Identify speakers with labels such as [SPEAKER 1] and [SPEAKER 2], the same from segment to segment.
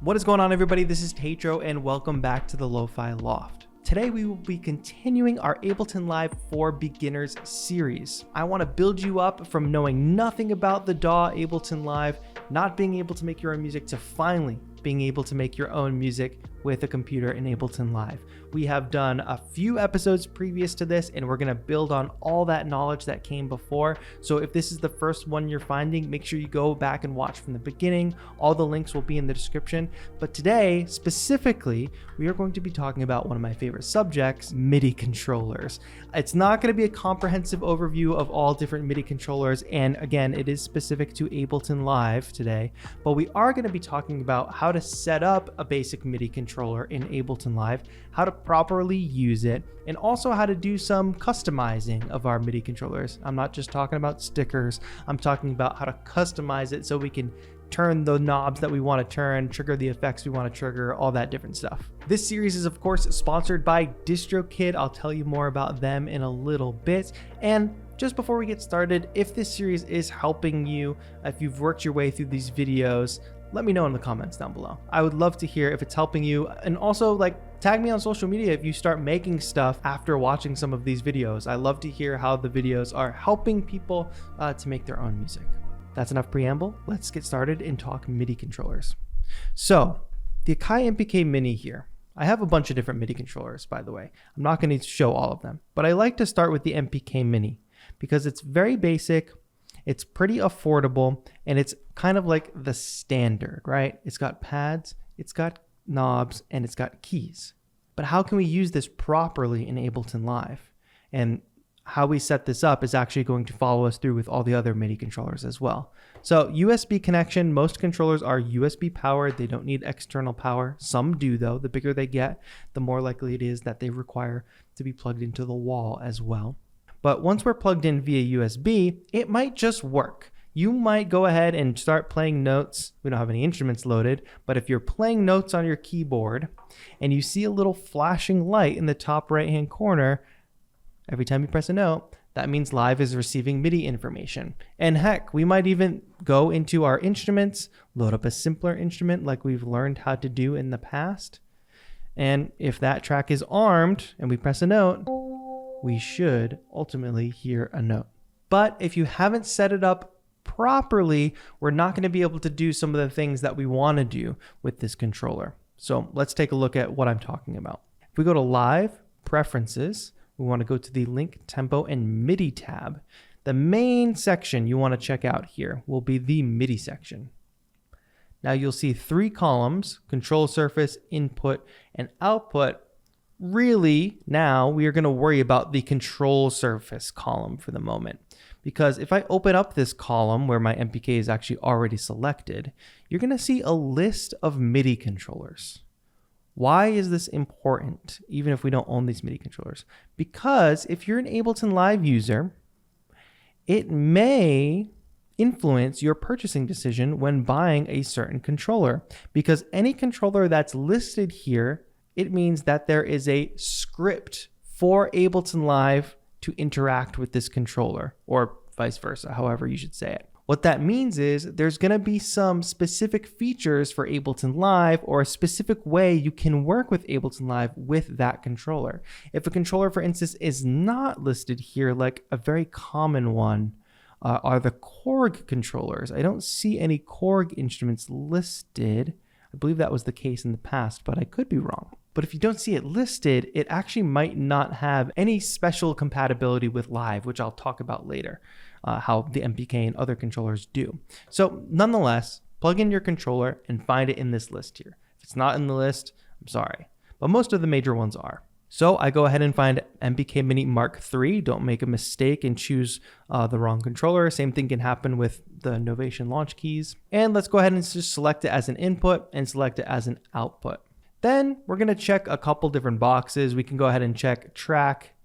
[SPEAKER 1] What is going on, everybody? This is TAETRO and welcome back to the Lo-Fi Loft. Today we will be continuing our Ableton Live for Beginners series. I want to build you up from knowing nothing about the DAW Ableton Live, not being able to make your own music, to finally being able to make your own music with a computer in Ableton Live. We have done a few episodes previous to this, and we're going to build on all that knowledge that came before. So if this is the first one you're finding, make sure you go back and watch from the beginning. All the links will be in the description. But today, specifically, we are going to be talking about one of my favorite subjects, MIDI controllers. It's not going to be a comprehensive overview of all different MIDI controllers, and again, it is specific to Ableton Live today, but we are going to be talking about how to set up a basic MIDI controller in Ableton Live, how to properly use it, and also how to do some customizing of our MIDI controllers. I'm not just talking about stickers, I'm talking about how to customize it so we can turn the knobs that we want to turn, trigger the effects we want to trigger, all that different stuff. This series is of course sponsored by DistroKid. I'll tell you more about them in a little bit. And just before we get started, if this series is helping you, if you've worked your way through these videos, let me know in the comments down below. I would love to hear if it's helping you, and also tag me on social media if you start making stuff after watching some of these videos. I love to hear how the videos are helping people to make their own music. That's enough preamble. Let's get started and talk MIDI controllers. So the Akai MPK Mini here. I have a bunch of different MIDI controllers, by the way. I'm not going to show all of them, but I like to start with the MPK Mini because it's very basic. It's pretty affordable, and it's kind of like the standard, right? It's got pads, it's got knobs, and it's got keys. But how can we use this properly in Ableton Live? And how we set this up is actually going to follow us through with all the other MIDI controllers as well. So USB connection, most controllers are USB powered. They don't need external power. Some do though. The bigger they get, the more likely it is that they require to be plugged into the wall as well. But once we're plugged in via USB, it might just work. You might go ahead and start playing notes. We don't have any instruments loaded, but if you're playing notes on your keyboard and you see a little flashing light in the top right-hand corner, every time you press a note, that means Live is receiving MIDI information. And heck, we might even go into our instruments, load up a simpler instrument like we've learned how to do in the past. And if that track is armed and we press a note, we should ultimately hear a note. But if you haven't set it up properly, we're not going to be able to do some of the things that we want to do with this controller. So let's take a look at what I'm talking about. If we go to Live, Preferences, we want to go to the Link, Tempo, and MIDI tab. The main section you want to check out here will be the MIDI section. Now you'll see 3 columns: control surface, input, and output. Really, now we are going to worry about the control surface column for the moment. Because if I open up this column where my MPK is actually already selected, you're going to see a list of MIDI controllers. Why is this important, even if we don't own these MIDI controllers? Because if you're an Ableton Live user, it may influence your purchasing decision when buying a certain controller. Because any controller that's listed here, it means that there is a script for Ableton Live to interact with this controller, or vice versa, however you should say it. What that means is there's going to be some specific features for Ableton Live, or a specific way you can work with Ableton Live with that controller. If a controller, for instance, is not listed here, like a very common one are the Korg controllers. I don't see any Korg instruments listed. I believe that was the case in the past, but I could be wrong. But if you don't see it listed, it actually might not have any special compatibility with Live, which I'll talk about later, how the MPK and other controllers do. So nonetheless, plug in your controller and find it in this list here. If it's not in the list, I'm sorry, but most of the major ones are. So I go ahead and find MPK Mini Mark III. Don't make a mistake and choose the wrong controller. Same thing can happen with the Novation launch keys. And let's go ahead and just select it as an input and select it as an output. Then we're going to check a couple different boxes. We can go ahead and check track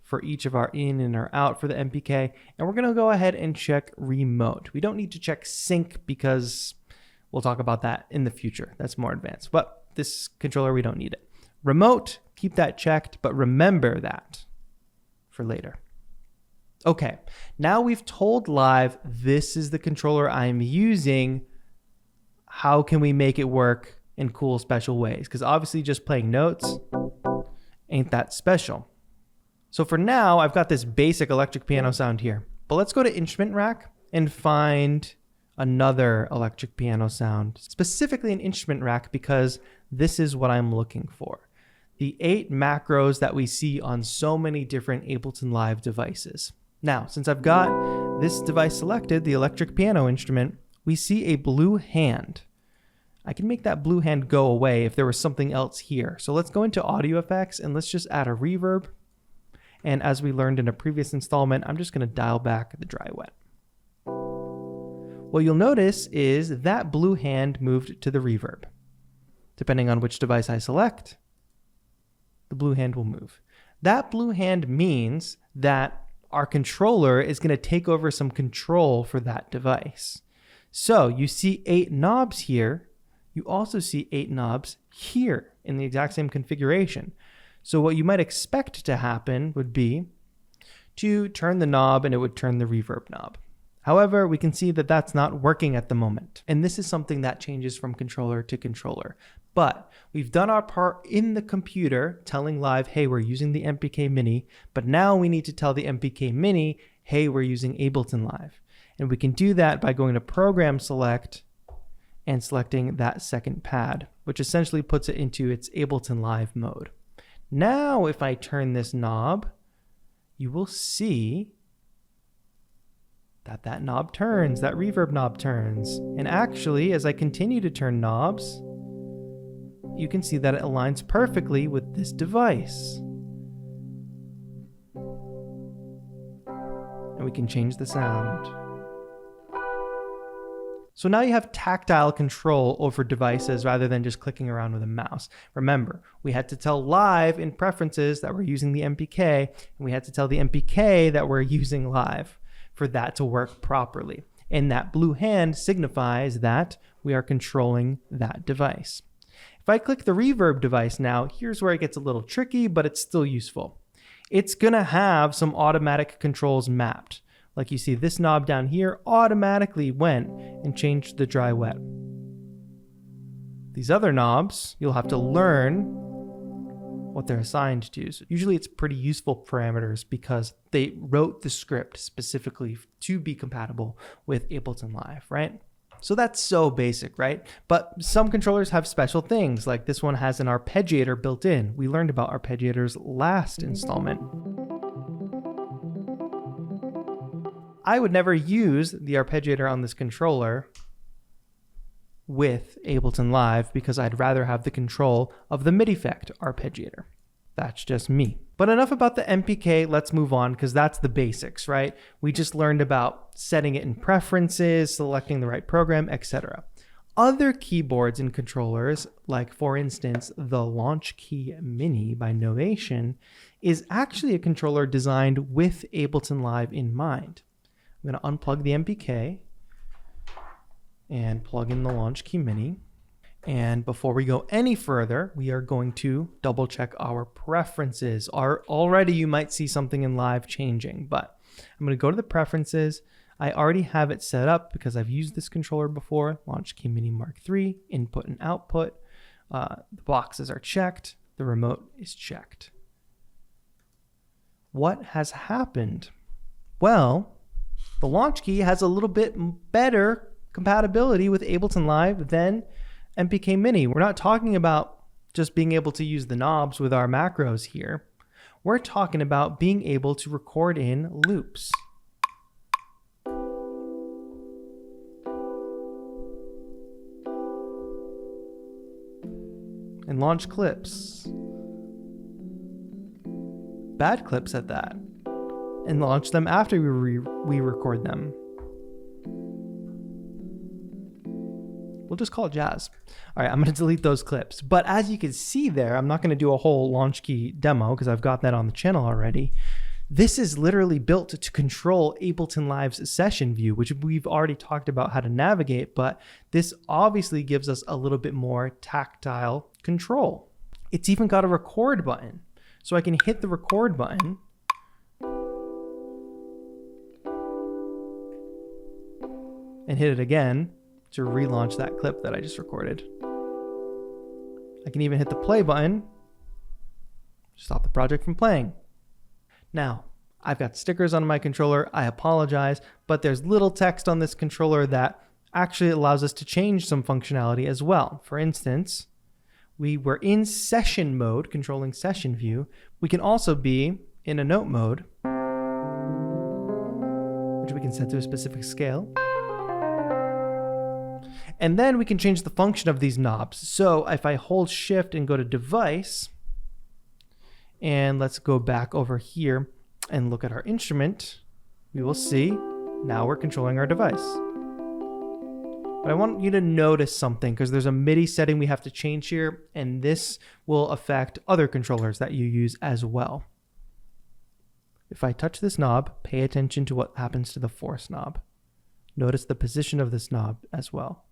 [SPEAKER 1] for each of our in and our out for the MPK. And we're going to go ahead and check remote. We don't need to check sync because we'll talk about that in the future. That's more advanced. But this controller, we don't need it. Remote, keep that checked, but remember that for later. Okay, now we've told Live this is the controller I'm using. How can we make it work in cool, special ways, because obviously just playing notes ain't that special. So for now, I've got this basic electric piano sound here, but let's go to Instrument Rack and find another electric piano sound, specifically an Instrument Rack, because this is what I'm looking for. The 8 macros that we see on so many different Ableton Live devices. Now, since I've got this device selected, the electric piano instrument, we see a blue hand. I can make that blue hand go away if there was something else here. So let's go into audio effects and let's just add a reverb. And as we learned in a previous installment, I'm just going to dial back the dry wet. What you'll notice is that blue hand moved to the reverb. Depending on which device I select, the blue hand will move. That blue hand means that our controller is going to take over some control for that device. So you see 8 knobs here. You also see 8 knobs here in the exact same configuration. So what you might expect to happen would be to turn the knob and it would turn the reverb knob. However, we can see that that's not working at the moment. And this is something that changes from controller to controller. But we've done our part in the computer telling Live, hey, we're using the MPK Mini. But now we need to tell the MPK Mini, hey, we're using Ableton Live. And we can do that by going to Program Select and selecting that second pad, which essentially puts it into its Ableton Live mode. Now, if I turn this knob, you will see that that knob turns, that reverb knob turns. And actually, as I continue to turn knobs, you can see that it aligns perfectly with this device. And we can change the sound. So now you have tactile control over devices rather than just clicking around with a mouse. Remember, we had to tell Live in preferences that we're using the MPK, and we had to tell the MPK that we're using Live for that to work properly. And that blue hand signifies that we are controlling that device. If I click the reverb device now, here's where it gets a little tricky, but it's still useful. It's gonna have some automatic controls mapped. Like you see, this knob down here automatically went and changed the dry wet. These other knobs, you'll have to learn what they're assigned to. So usually it's pretty useful parameters because they wrote the script specifically to be compatible with Ableton Live, right? So that's so basic, right? But some controllers have special things, like this one has an arpeggiator built in. We learned about arpeggiators last installment. I would never use the arpeggiator on this controller with Ableton Live because I'd rather have the control of the MIDI effect arpeggiator. That's just me. But enough about the MPK, let's move on because that's the basics, right? We just learned about setting it in preferences, selecting the right program, etc. Other keyboards and controllers, like for instance, the Launch Key Mini by Novation, is actually a controller designed with Ableton Live in mind. I'm going to unplug the MPK and plug in the Launch Key Mini. And before we go any further, we are going to double check our preferences. Already you might see something in Live changing, but I'm going to go to the preferences. I already have it set up because I've used this controller before. Launch Key Mini Mark III, input and output. The boxes are checked. The remote is checked. What has happened? Well, the Launch Key has a little bit better compatibility with Ableton Live than MPK Mini. We're not talking about just being able to use the knobs with our macros here. We're talking about being able to record in loops. And launch clips. Bad clips at that. And launch them after we record them. We'll just call it jazz. All right, I'm going to delete those clips. But as you can see there, I'm not going to do a whole Launch Key demo because I've got that on the channel already. This is literally built to control Ableton Live's session view, which we've already talked about how to navigate, but this obviously gives us a little bit more tactile control. It's even got a record button. So I can hit the record button and hit it again to relaunch that clip that I just recorded. I can even hit the play button, stop the project from playing. Now, I've got stickers on my controller. I apologize, but there's little text on this controller that actually allows us to change some functionality as well. For instance, we were in session mode, controlling session view. We can also be in a note mode, which we can set to a specific scale. And then we can change the function of these knobs. So if I hold shift and go to device, and let's go back over here and look at our instrument, we will see now we're controlling our device. But I want you to notice something, because there's a MIDI setting we have to change here, and this will affect other controllers that you use as well. If I touch this knob, pay attention to what happens to the force knob. Notice the position of this knob as well.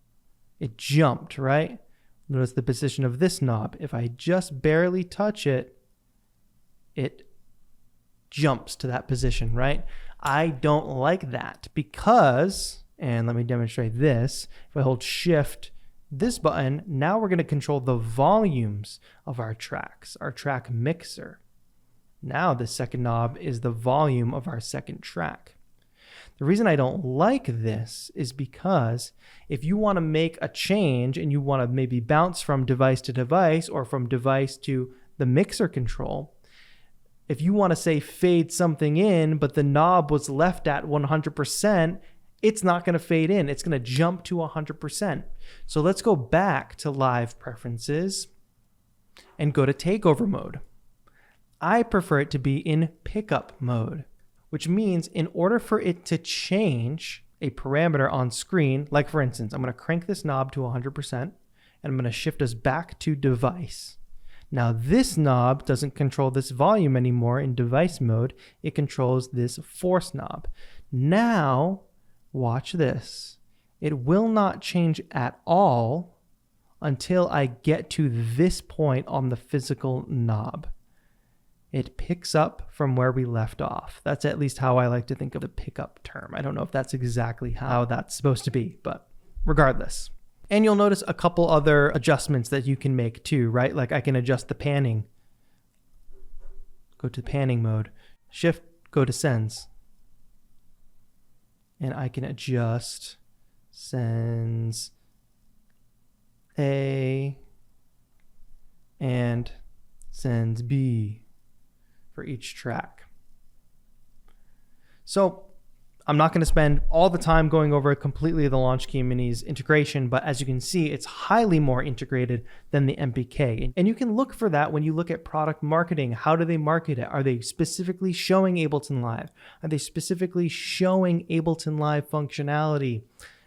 [SPEAKER 1] It jumped, right? Notice the position of this knob. If I just barely touch it, it jumps to that position, right? I don't like that because, and let me demonstrate this. If I hold shift, this button, now we're going to control the volumes of our tracks, our track mixer. Now the second knob is the volume of our second track. The reason I don't like this is because if you want to make a change and you want to maybe bounce from device to device or from device to the mixer control, if you want to say fade something in, but the knob was left at 100%, it's not going to fade in. It's going to jump to 100%. So let's go back to live preferences and go to takeover mode. I prefer it to be in pickup mode, which means in order for it to change a parameter on screen, like for instance, I'm going to crank this knob to 100% and I'm going to shift us back to device. Now this knob doesn't control this volume anymore in device mode. It controls this force knob. Now, watch this. It will not change at all until I get to this point on the physical knob. It picks up from where we left off. That's at least how I like to think of the pickup term. I don't know if that's exactly how that's supposed to be, but regardless. And you'll notice a couple other adjustments that you can make too, right? Like I can adjust the panning. Go to panning mode. Shift, go to sends. And I can adjust sends A and sends B for each track. So I'm not going to spend all the time going over completely the Launchkey Mini's integration, but as you can see, it's highly more integrated than the MPK. And you can look for that when you look at product marketing. How do they market it? Are they specifically showing Ableton Live? Are they specifically showing Ableton Live functionality,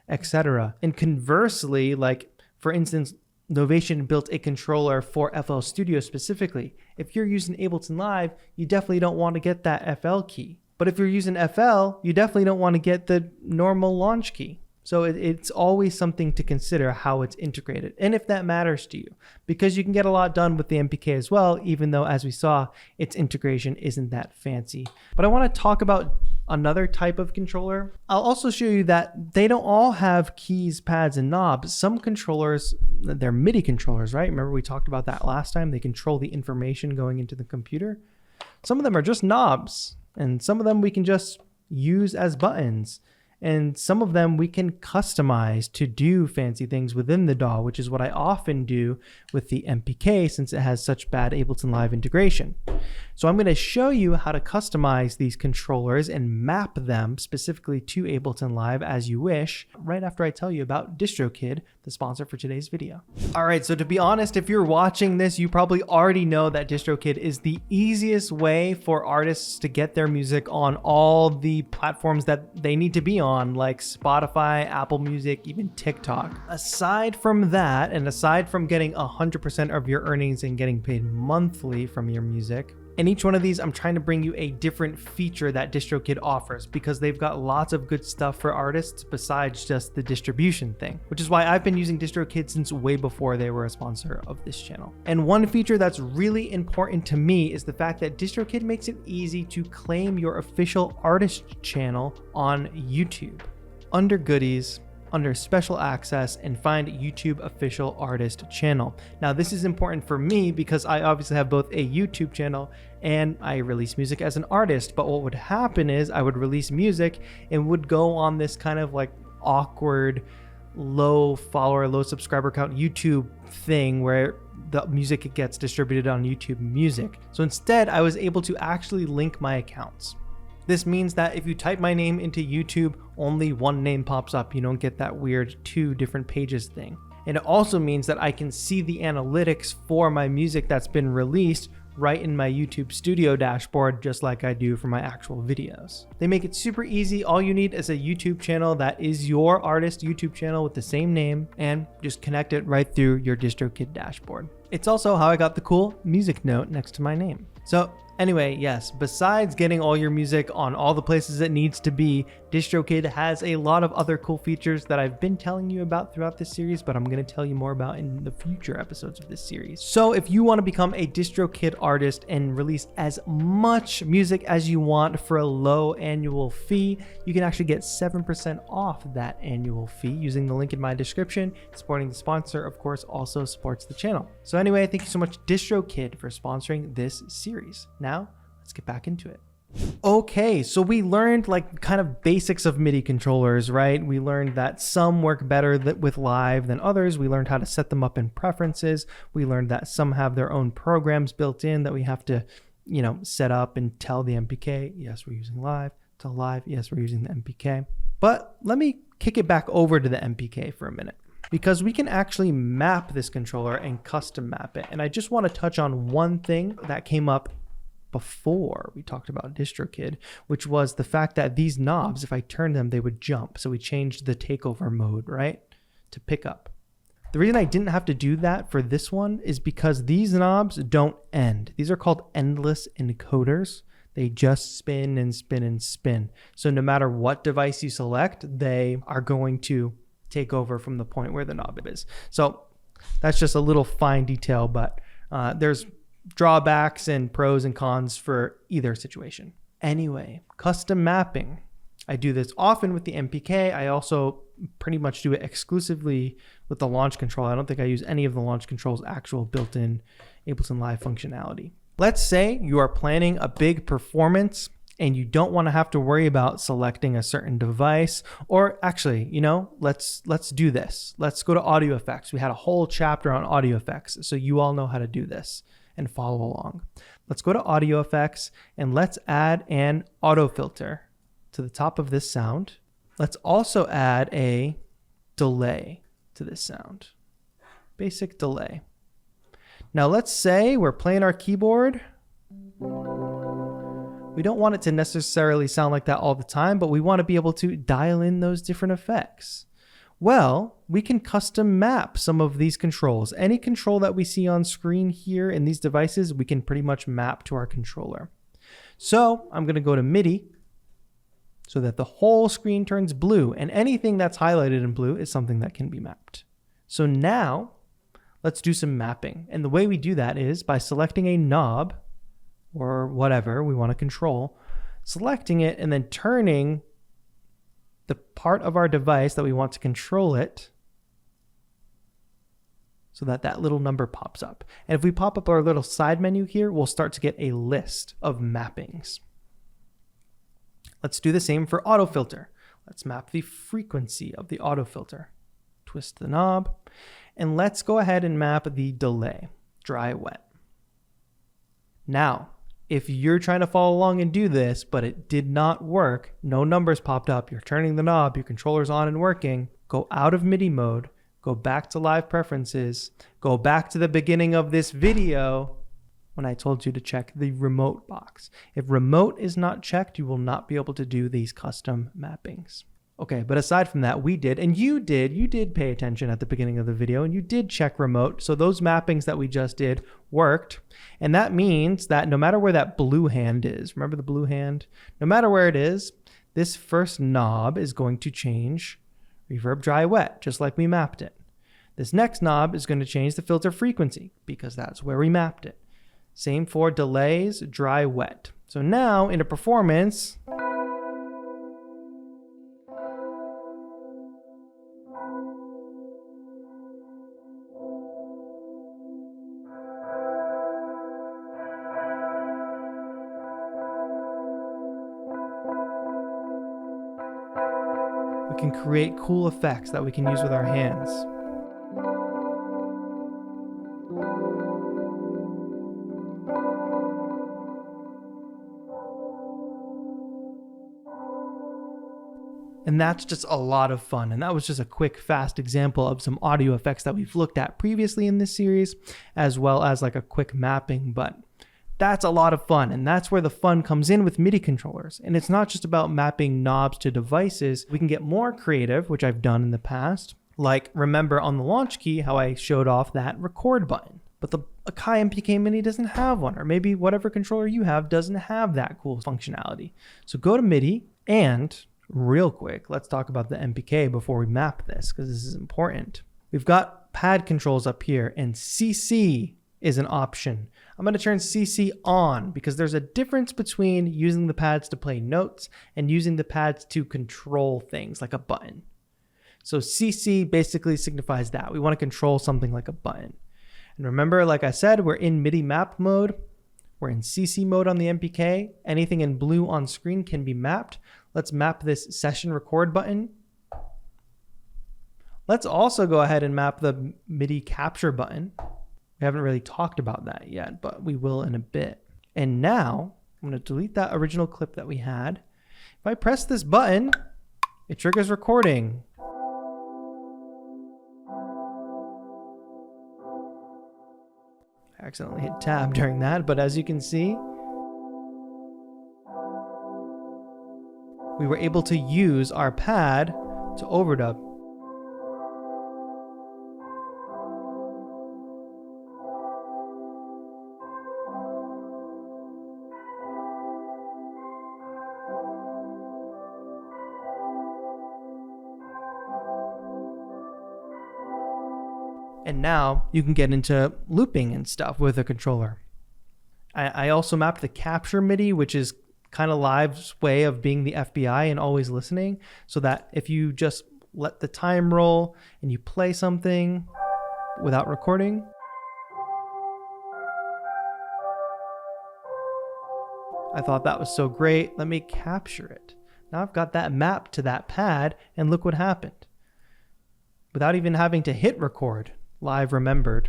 [SPEAKER 1] etc.? And conversely, like for instance, Novation built a controller for FL Studio specifically. If you're using Ableton Live, you definitely don't want to get that FL key. But if you're using FL, you definitely don't want to get the normal launch key. So it's always something to consider how it's integrated and if that matters to you, because you can get a lot done with the MPK as well, even though as we saw, its integration isn't that fancy. But I want to talk about another type of controller. I'll also show you that they don't all have keys, pads, and knobs. Some controllers, they're MIDI controllers, right? Remember we talked about that last time? They control the information going into the computer. Some of them are just knobs. And some of them we can just use as buttons. And some of them we can customize to do fancy things within the DAW, which is what I often do with the MPK since it has such bad Ableton Live integration. So I'm going to show you how to customize these controllers and map them specifically to Ableton Live as you wish, right after I tell you about DistroKid, the sponsor for today's video. All right, so to be honest, if you're watching this, you probably already know that DistroKid is the easiest way for artists to get their music on all the platforms that they need to be on, like Spotify, Apple Music, even TikTok. Aside from that, and aside from getting 100% of your earnings and getting paid monthly from your music, in each one of these, I'm trying to bring you a different feature that DistroKid offers because they've got lots of good stuff for artists besides just the distribution thing, which is why I've been using DistroKid since way before they were a sponsor of this channel. And one feature that's really important to me is the fact that DistroKid makes it easy to claim your official artist channel on YouTube. Under Goodies, under special access and find YouTube official artist channel. Now this is important for me because I obviously have both a YouTube channel and I release music as an artist, but what would happen is I would release music and would go on this kind of like awkward low follower, low subscriber count YouTube thing where the music gets distributed on YouTube Music. So instead I was able to actually link my accounts. This means that if you type my name into YouTube, only one name pops up. You don't get that weird 2 different pages thing. And it also means that I can see the analytics for my music that's been released right in my YouTube Studio dashboard, just like I do for my actual videos. They make it super easy. All you need is a YouTube channel that is your artist YouTube channel with the same name, and just connect it right through your DistroKid dashboard. It's also how I got the cool music note next to my name. So anyway, yes, besides getting all your music on all the places it needs to be, DistroKid has a lot of other cool features that I've been telling you about throughout this series, but I'm going to tell you more about in the future episodes of this series. So if you want to become a DistroKid artist and release as much music as you want for a low annual fee, you can actually get 7% off that annual fee using the link in my description. Supporting the sponsor, of course, also supports the channel. So anyway, thank you so much DistroKid for sponsoring this series. Now, let's get back into it. Okay, so we learned like kind of basics of MIDI controllers, right? We learned that some work better with live than others. We learned how to set them up in preferences. We learned that some have their own programs built in that we have to, set up and tell the MPK, yes, we're using live. Tell live, yes, we're using the MPK. But let me kick it back over to the MPK for a minute, because we can actually map this controller and custom map it. And I just want to touch on one thing that came up before we talked about DistroKid, which was the fact that these knobs, if I turn them, they would jump. So we changed the takeover mode, right, to pick up. The reason I didn't have to do that for this one is because these knobs don't end. These are called endless encoders. They just spin and spin and spin. So no matter what device you select, they are going to take over from the point where the knob is. So that's just a little fine detail, but there's drawbacks and pros and cons for either situation. Anyway, custom mapping. I do this often with the MPK. I also pretty much do it exclusively with the launch control. I don't think I use any of the launch control's actual built-in Ableton Live functionality. Let's say you are planning a big performance and you don't want to have to worry about selecting a certain device, or actually, let's do this. Let's go to audio effects. We had a whole chapter on audio effects, so you all know how to do this and follow along. Let's go to audio effects and let's add an auto filter to the top of this sound. Let's also add a delay to this sound. Basic delay. Now let's say we're playing our keyboard. We don't want it to necessarily sound like that all the time, but we want to be able to dial in those different effects. Well, we can custom map some of these controls. Any control that we see on screen here in these devices, we can pretty much map to our controller. So I'm going to go to MIDI so that the whole screen turns blue, and anything that's highlighted in blue is something that can be mapped. So now let's do some mapping. And the way we do that is by selecting a knob or whatever we want to control, selecting it and then turning the part of our device that we want to control it so that that little number pops up. And if we pop up our little side menu here, we'll start to get a list of mappings. Let's do the same for auto filter. Let's map the frequency of the auto filter. Twist the knob, and let's go ahead and map the delay, dry, wet. Now, if you're trying to follow along and do this, but it did not work, no numbers popped up, you're turning the knob, your controller's on and working, go out of MIDI mode, go back to live preferences, go back to the beginning of this video when I told you to check the remote box. If remote is not checked, you will not be able to do these custom mappings. Okay, but aside from that, we did, and you did pay attention at the beginning of the video, and you did check remote. So those mappings that we just did worked. And that means that no matter where that blue hand is, remember the blue hand? No matter where it is, this first knob is going to change reverb, dry, wet, just like we mapped it. This next knob is going to change the filter frequency because that's where we mapped it. Same for delays, dry, wet. So now in a performance, can create cool effects that we can use with our hands. And that's just a lot of fun. And that was just a quick, fast example of some audio effects that we've looked at previously in this series, as well as like a quick mapping. But that's a lot of fun. And that's where the fun comes in with MIDI controllers. And it's not just about mapping knobs to devices. We can get more creative, which I've done in the past. Like, remember on the launch key, how I showed off that record button. But the Akai MPK Mini doesn't have one, or maybe whatever controller you have doesn't have that cool functionality. So go to MIDI, and real quick, let's talk about the MPK before we map this, because this is important. We've got pad controls up here, and CC is an option. I'm going to turn CC on because there's a difference between using the pads to play notes and using the pads to control things like a button. So CC basically signifies that we want to control something like a button. And remember, like I said, we're in MIDI map mode. We're in CC mode on the MPK. Anything in blue on screen can be mapped. Let's map this session record button. Let's also go ahead and map the MIDI capture button. We haven't really talked about that yet, but we will in a bit. And now I'm going to delete that original clip that we had. If I press this button, it triggers recording. I accidentally hit tab during that, but as you can see, we were able to use our pad to overdub. And now you can get into looping and stuff with a controller. I also mapped the capture MIDI, which is kind of Live's way of being the FBI and always listening, so that if you just let the time roll and you play something without recording, I thought that was so great. Let me capture it. Now I've got that mapped to that pad, and look what happened. Without even having to hit record, Live remembered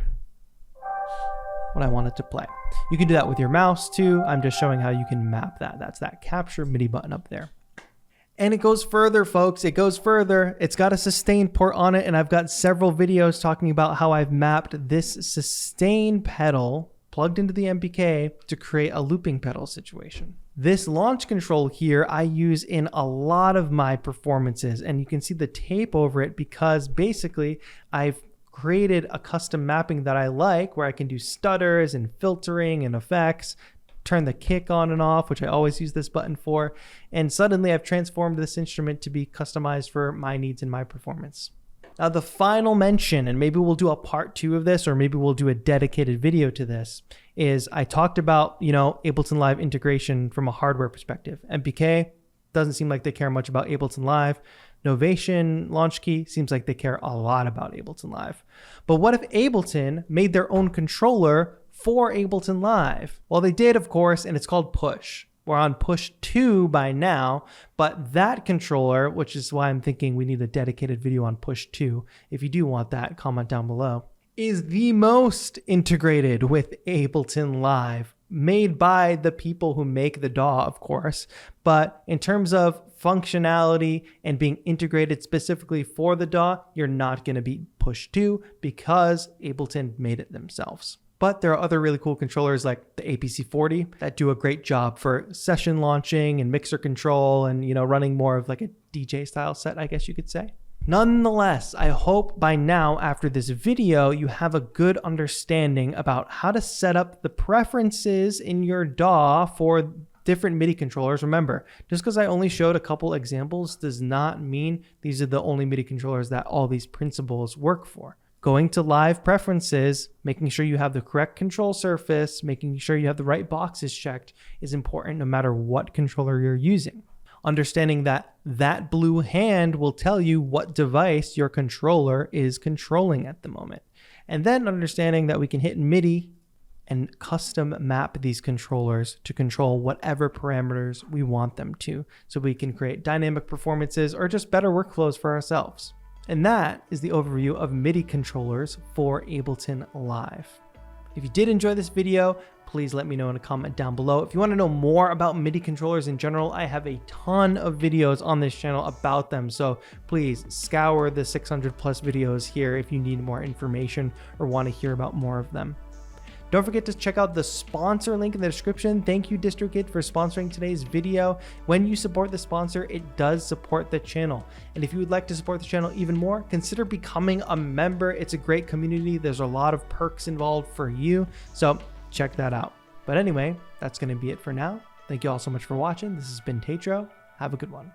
[SPEAKER 1] what I wanted to play. You can do that with your mouse too. I'm just showing how you can map that. That's that capture MIDI button up there. And it goes further, folks. It goes further. It's got a sustain port on it, and I've got several videos talking about how I've mapped this sustain pedal plugged into the MPK to create a looping pedal situation. This launch control here I use in a lot of my performances, and you can see the tape over it because basically I've created a custom mapping that I like, where I can do stutters and filtering and effects, turn the kick on and off, which I always use this button for, and suddenly I've transformed this instrument to be customized for my needs and my performance. Now the final mention, and maybe we'll do a part 2 of this, or maybe we'll do a dedicated video to this, is I talked about, Ableton Live integration from a hardware perspective. MPK doesn't seem like they care much about Ableton Live. Novation, Launch Key, seems like they care a lot about Ableton Live. But what if Ableton made their own controller for Ableton Live? Well, they did, of course, and it's called Push. We're on Push 2 by now, but that controller, which is why I'm thinking we need a dedicated video on Push 2. If you do want that, comment down below. Is the most integrated with Ableton Live, made by the people who make the DAW, of course. But in terms of functionality and being integrated specifically for the DAW, you're not going to beat Push 2 because Ableton made it themselves. But there are other really cool controllers like the APC40 that do a great job for session launching and mixer control and, running more of like a DJ style set, I guess you could say. Nonetheless, I hope by now after this video, you have a good understanding about how to set up the preferences in your DAW for different MIDI controllers. Remember, just because I only showed a couple examples does not mean these are the only MIDI controllers that all these principles work for. Going to Live Preferences, making sure you have the correct control surface, making sure you have the right boxes checked is important no matter what controller you're using. Understanding that that blue hand will tell you what device your controller is controlling at the moment. And then understanding that we can hit MIDI and custom map these controllers to control whatever parameters we want them to, so we can create dynamic performances or just better workflows for ourselves. And that is the overview of MIDI controllers for Ableton Live. If you did enjoy this video, please let me know in a comment down below. If you want to know more about MIDI controllers in general, I have a ton of videos on this channel about them. So please scour the 600 plus videos here if you need more information or want to hear about more of them. Don't forget to check out the sponsor link in the description. Thank you, DistroKid, for sponsoring today's video. When you support the sponsor, it does support the channel. And if you would like to support the channel even more, consider becoming a member. It's a great community. There's a lot of perks involved for you. So check that out. But anyway, that's going to be it for now. Thank you all so much for watching. This has been TAETRO. Have a good one.